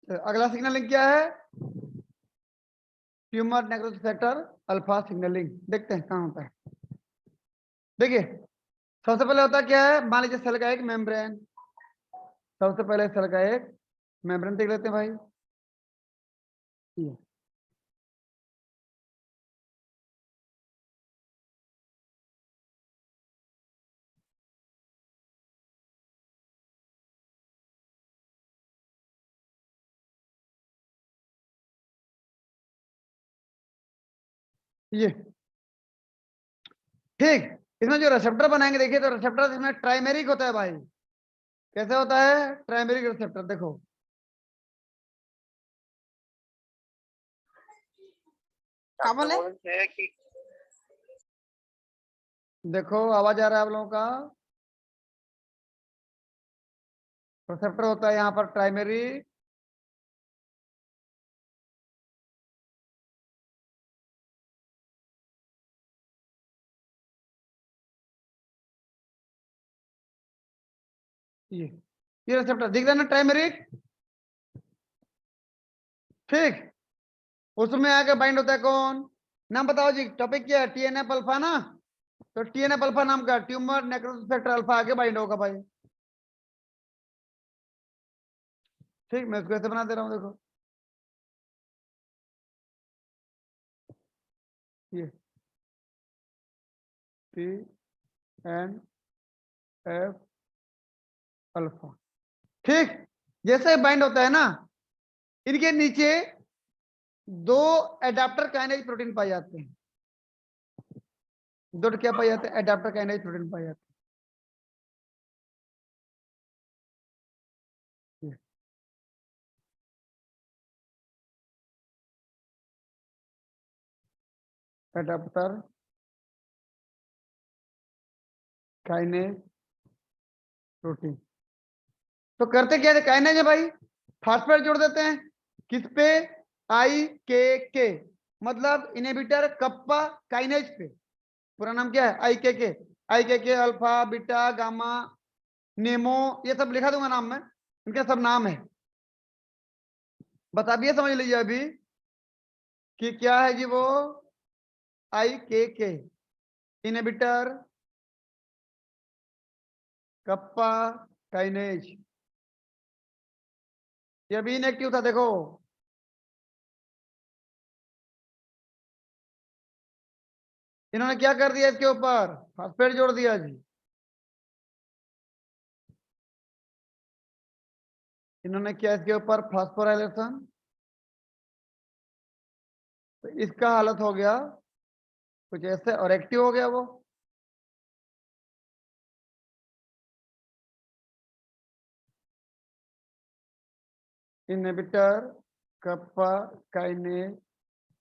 अगला सिग्नलिंग क्या है? Tumour necrosis factor alpha signalling. देखते हैं कहाँ होता है। देखिए सबसे पहले होता क्या है, मान लीजिए सेल का एक मेम्ब्रेन। सबसे पहले सेल का एक मेम्ब्रेन देख लेते हैं भाई। ये ठीक, इसमें जो रिसेप्टर बनाएंगे देखिए, तो रिसेप्टर इसमें ट्राइमेरिक होता है भाई। कैसे होता है ट्राइमेरिक रिसेप्टर? देखो क्या बोले, देखो आवाज आ रहा है आप लोगों का। रिसेप्टर होता है यहाँ पर प्राइमरी, ये रिसेप्टर दिख रहा है ना ट्राइमेरिक। ठीक, उसमें आके बाइंड होता है कौन? नाम बताओ जी, टॉपिक क्या है? टीएनएफ अल्फा ना। तो टीएनएफ अल्फा नाम का ट्यूमर नेक्रोसिस फैक्टर अल्फा आगे बाइंड होगा भाई। ठीक, मैं इसको ऐसे बना दे रहा हूँ, देखो ये टी एन एफ अल्फा। ठीक, जैसे बाइंड होता है ना, इनके नीचे दो एडाप्टर काइनेज प्रोटीन पाए जाते हैं। दो क्या पाए जाते हैं? एडाप्टर काइनेज प्रोटीन पाए जाते हैं। Adaptor kinase protein. तो करते क्या थे काइनेज है भाई, फास्फेट जोड़ देते हैं किस पे? आई के मतलब इनहिबिटर कप्पा काइनेज पे। पूरा नाम क्या है? आई के अल्फा बीटा गामा नेमो, ये सब लिखा दूंगा नाम में, इनके सब नाम है। बस आप ये समझ लीजिए अभी कि क्या है जी वो आई के इनहिबिटर कप्पा काइनेज। ये अभी इनएक्टिव था, देखो इन्होंने क्या कर दिया इसके ऊपर? फास्फेट जोड़ दिया जी। इन्होंने क्या इसके ऊपर? फास्फोराइलेशन। तो इसका हालत हो गया कुछ ऐसे और एक्टिव हो गया वो। इनहिबिटर कप्पा काइनेज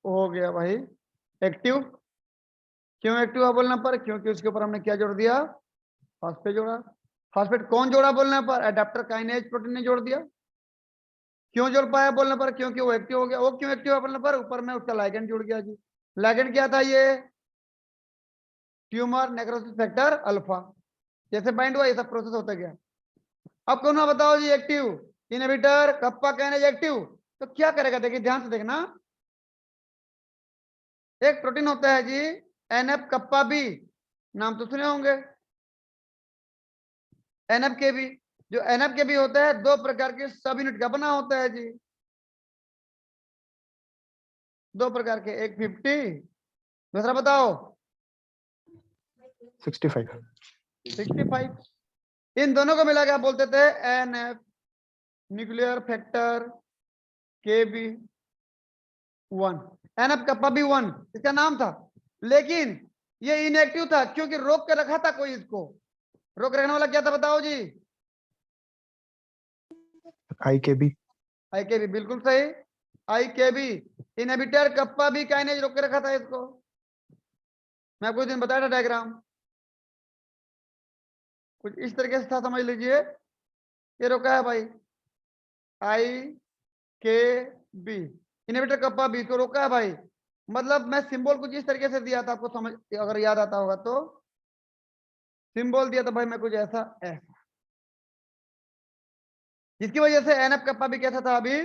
हो गया भाई एक्टिव। क्यों एक्टिव हुआ बोलने पर? क्योंकि उसके ऊपर हमने क्या जोड़ दिया? फास्फेट जोड़ा। फास्फेट कौन जोड़ा बोलने पर? एडाप्टर काइनेज प्रोटीन ने जोड़ दिया। क्यों जोड़ पाया बोलने पर? क्योंकि वो एक्टिव हो गया। वो क्यों एक्टिव हुआ बोलने पर? ऊपर में उसका लाइगेंड जुड़ गया जी। लाइगेंड क्या था? ये ट्यूमर नेक्रोसिस फैक्टर अल्फा। जैसे बाइंड हुआ ये सब प्रोसेस होता गया। अब कौन बताओ जी active? Inhibitor kappa kinase active. तो क्या करेगा देखिए ध्यान से देखना। एक प्रोटीन होता है जी एनएफ कप्पा बी, नाम तो सुने होंगे। एनएफ के बी, जो एनएफ के बी होता है दो प्रकार के सब यूनिट का बना होता है जी। दो प्रकार के, एक 50, दूसरा बताओ 65। इन दोनों को मिला के आप बोलते थे एनएफ न्यूक्लियर फैक्टर के बी 1। एनएफ कप्पा बी 1 इसका नाम था, लेकिन ये इनएक्टिव था क्योंकि रोक के रखा था कोई इसको। रोक रखने वाला क्या था बताओ जी? आई के बी बिल्कुल सही। I K B inhibitor kappa B kinase रोक के रखा था इसको। मैं कुछ दिन बताया था डायग्राम, कुछ इस तरीके से था, समझ लीजिए। ये रोका है भाई आई K B, inhibitor kappa B को रोका है भाई। मतलब मैं सिंबल कुछ इस तरीके से दिया था, आपको समझ अगर याद आता होगा तो। सिंबल दिया था भाई मैं कुछ ऐसा, जिसकी वजह से एनएफ कप्पा भी कैसा था अभी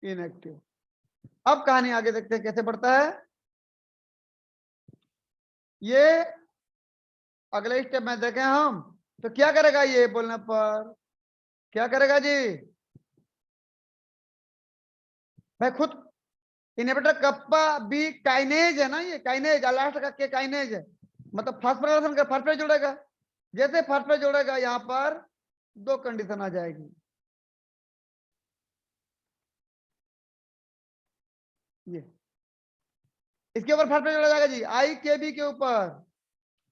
इनएक्टिव। अब कहानी आगे देखते हैं कैसे बढ़ता है। ये अगले स्टेप में देखें हम, तो क्या करेगा ये बोलने पर, क्या करेगा जी भाई खुद। इनहिबिटर कप्पा बी काइनेज है ना, ये काइनेज लास्ट का के काइनेज है, मतलब फास्फोराइलेशन का फर्स्ट पे जोड़ेगा। जैसे फर्स्ट पे जोड़ेगा यहां पर दो कंडीशन आ जाएगी। ये इसके ऊपर फर्स्ट पे जोड़ा जाएगा जी आई के बी के ऊपर।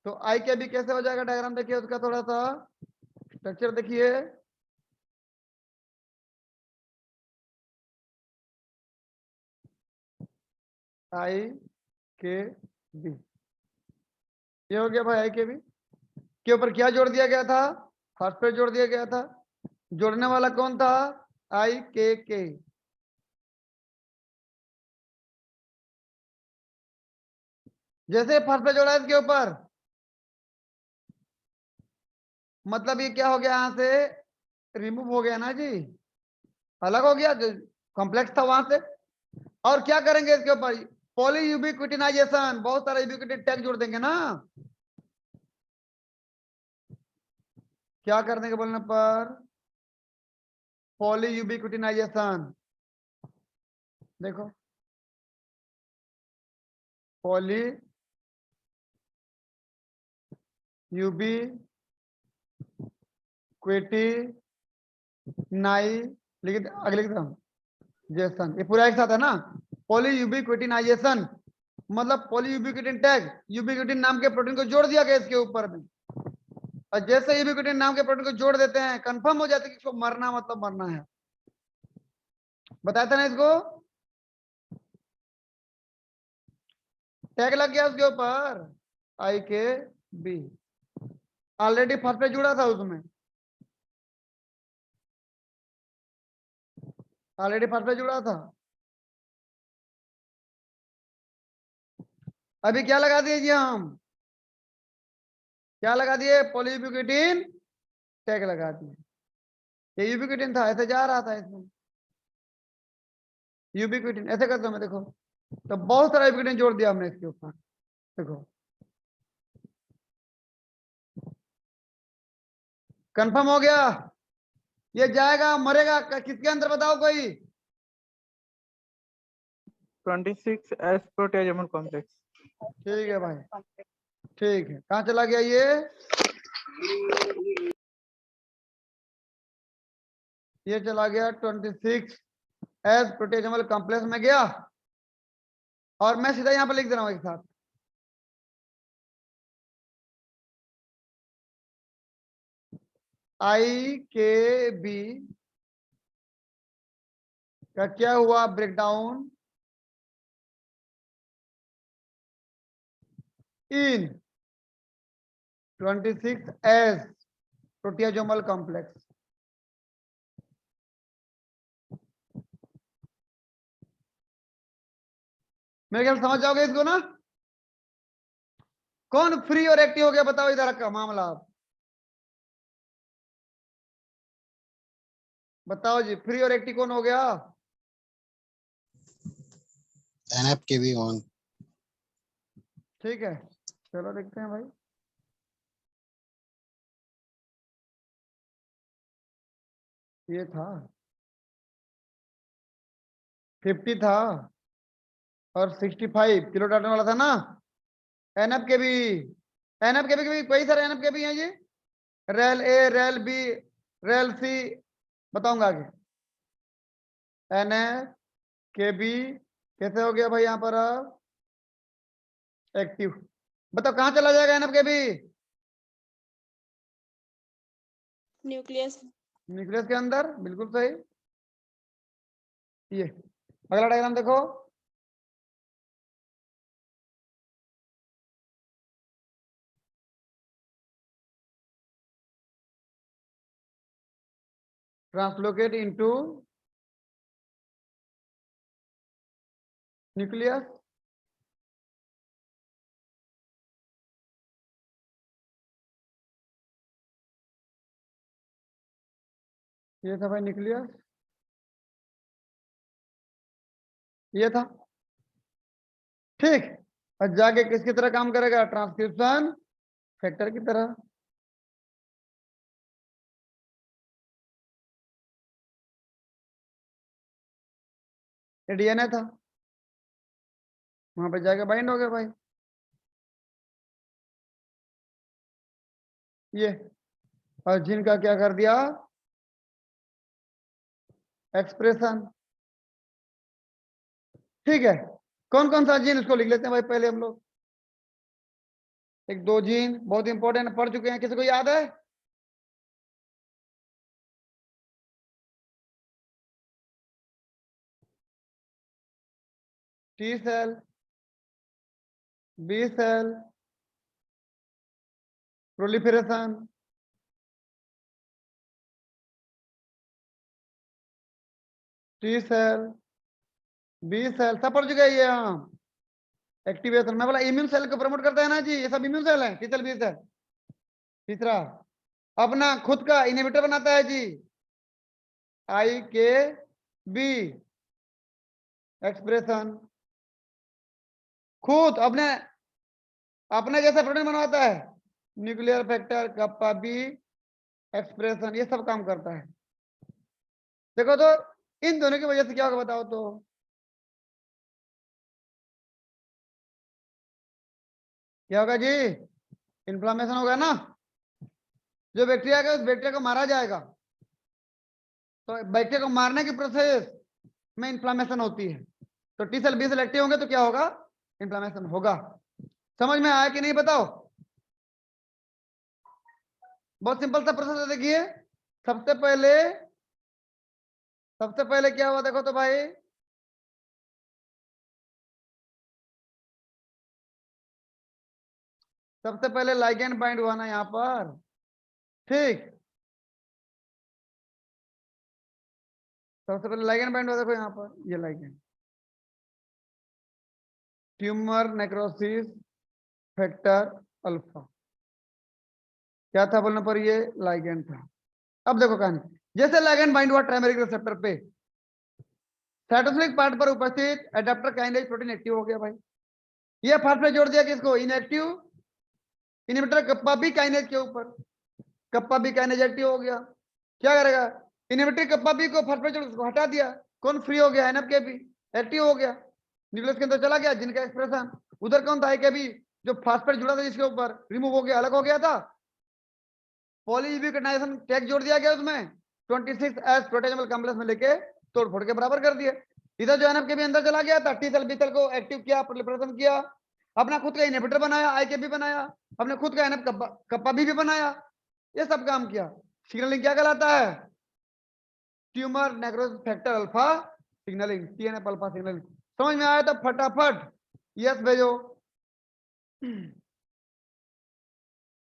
तो आई के बी कैसे हो जाएगा, डायग्राम देखिए उसका, थोड़ा सा स्ट्रक्चर देखिए। आई के बी, ये हो गया भाई आई के बी के ऊपर क्या जोड़ दिया गया था, फर्स्ट जोड़ दिया गया था। जोड़ने वाला कौन था, आई के। जैसे फर्स्ट जोड़ा इसके ऊपर, मतलब ये क्या हो गया, यहां से रिमूव हो गया ना जी, अलग हो गया, जो कॉम्प्लेक्स था वहां से। और क्या करेंगे इसके ऊपर, पॉली यूबिक्विटिनाइजेशन, बहुत सारा यूबिक्विटिन टैग जोड़ देंगे ना। क्या कर देंगे बोलने पर, पॉली यूबिक्विटिनाइजेशन। देखो पॉली यूबिक्विटिनाई, लिख अगले की तरफ जेसन, ये पूरा एक साथ है ना। पॉली यूबिक्विटिनाइजेशन मतलब पॉली यूबिक्विटिन टैग, यूबिक्विटिन नाम के प्रोटीन को जोड़ दिया गया इसके ऊपर में। और जैसे यूबिक्विटिन नाम के प्रोटीन को जोड़ देते हैं, कंफर्म हो जाता है कि इसको मरना मतलब मरना है। बताया था ना इसको, टैग लग गया उसके ऊपर आई के बी, ऑलरेडी फर्स्ट पे जुड़ा था उसमें, ऑलरेडी फर्स्ट पे जुड़ा था। अभी क्या लगा दिए जी हम, क्या लगा दिए, पॉलीयूबिक्विटिन टैग लगा दिए। ये यूबिक्विटिन था, ऐसे जा रहा था इसमें, यूबिक्विटिन ऐसे करते मैं देखो, तो बहुत सारा यूबिक्विटिन जोड़ दिया हमने इसके ऊपर। देखो कंफर्म हो गया, ये जाएगा मरेगा किसके अंदर बताओ कोई। 26 एस प्रोटेजमल कॉम्प्लेक्स। ठीक है भाई, ठीक है, कहाँ चला गया ये चला गया 26 एस प्रोटेजमल कॉम्प्लेक्स में गया। और मैं सीधा यहाँ पर लिख दे रहा हूँ एक साथ, आई के बी का क्या हुआ ब्रेकडाउन इन 26 एस प्रोटियाजोमल कॉम्प्लेक्स। मेरे ख्याल समझ जाओगे इसको ना। कौन फ्री और एक्टिव हो गया बताओ इधर का मामला, आप बताओ जी, फ्री और एक्टिव कौन हो गया। एनएफ के भी ऑन। ठीक है, चलो देखते हैं भाई। ये था 50 था और 65 किलो डालने वाला था ना। एनएफ के भी, एनएफ के भी कई सारे एनएफ के भी हैं जी, रेल ए, रेल बी, रेल सी, बताऊंगा आगे। एनएफ के बी कैसे हो गया भाई यहाँ पर एक्टिव, बताओ कहाँ चला जाएगा एनएफ के बी, न्यूक्लियस। न्यूक्लियस के अंदर, बिल्कुल सही। ये अगला डायग्राम देखो, ट्रांसलोकेट इनटू न्यूक्लियस। ये था भाई न्यूक्लियस, ये था, ठीक। और जाके किसकी तरह काम करेगा, ट्रांसक्रिप्शन फैक्टर की तरह। ये डीएनए था, वहां पे जाके बाइंड हो गया भाई। ये और जिन का क्या कर दिया, एक्सप्रेशन। ठीक है, कौन कौन सा जीन, इसको लिख लेते हैं भाई पहले हम लोग। एक दो जीन बहुत इंपॉर्टेंट पढ़ चुके हैं, किसी को याद है? T cell, B cell, proliferation, T cell, B cell, सब पढ़ चुके हैं ये। हाँ, एक्टिवेशन, मैं बोला इम्यून सेल को प्रमोट करता है ना जी, ये सब इम्यून सेल है, टी सेल, बी सेल। तीसरा, अपना खुद का इनहिबिटर बनाता है जी, आई के बी, एक्सप्रेशन। खुद अपने अपने जैसा प्रोटीन बनवाता है, nuclear factor, kappa B, expression, ये सब काम करता है। देखो तो इन दोनों की वजह से क्या होगा बताओ तो, क्या होगा जी, इन्फ्लामेशन होगा ना। जो बैक्टीरिया है उस बैक्टीरिया को मारा जाएगा, तो बैक्टीरिया को मारने की प्रोसेस में इन्फ्लामेशन होती है। तो T cell B cell active होंगे तो क्या होगा, इन्फ्लामेशन होगा। समझ में आया कि नहीं बताओ? बहुत सिंपल सा प्रोसेस है, देखिए। सबसे पहले क्या हुआ देखो तो भाई, सबसे पहले लाइगेंड बाइंड हुआ ना यहाँ पर, ठीक। सबसे पहले लाइगेंड बाइंड हुआ, देखो यहाँ पर ये ligand, tumour necrosis factor alpha, क्या था बोलने पर, ये लाइगेंड था। अब देखो कहानी, जैसे लाइगेंड बाइंड हुआ ट्राइमेरिक रिसेप्टर पे, साइटोस्केलेटल पार्ट पर उपस्थित एडाप्टर काइनेज प्रोटीन एक्टिव हो गया भाई। ये फास्फेट जोड़ दिया किसको, inactive inhibitor kappa B kinase के ऊपर, कप्पा बी काइनेज एक्टिव हो गया। क्या करेगा, इनहिबिटर कप्पा बी को फास्फेट जोड़ उसको हटा दिया, कौन फ्री हो गया, एनएफ के बी एक्टिव हो गया, न्यूक्लियस के अंदर चला गया, जिनका एक्सप्रेशन। उधर कौन था, के बी जो फास्फेट जुड़ा था जिसके ऊपर, रिमूव हो गया, अलग हो गया था। पॉलीइबिकनाइजेशन टैग जोड़ दिया गया उसमें, 26S प्रोटेजेबल कॉम्प्लेक्स में लेके तोड़ फोड़ के बराबर कर दिए। इधर जो एनएफ के भी अंदर चला गया था, टी सेल बी सेल को एक्टिव किया, प्रोलिफरेशन किया, अपना खुद का इनहिबिटर बनाया, आई के बी बनाया, अपने खुद का एनएफ कप्पा बी भी बनाया, ये सब काम किया। सिग्नलिंग क्या कहलाता है, tumour necrosis factor alpha signalling, TNF alpha signalling. समझ में आया तो फटाफट यस भेजो।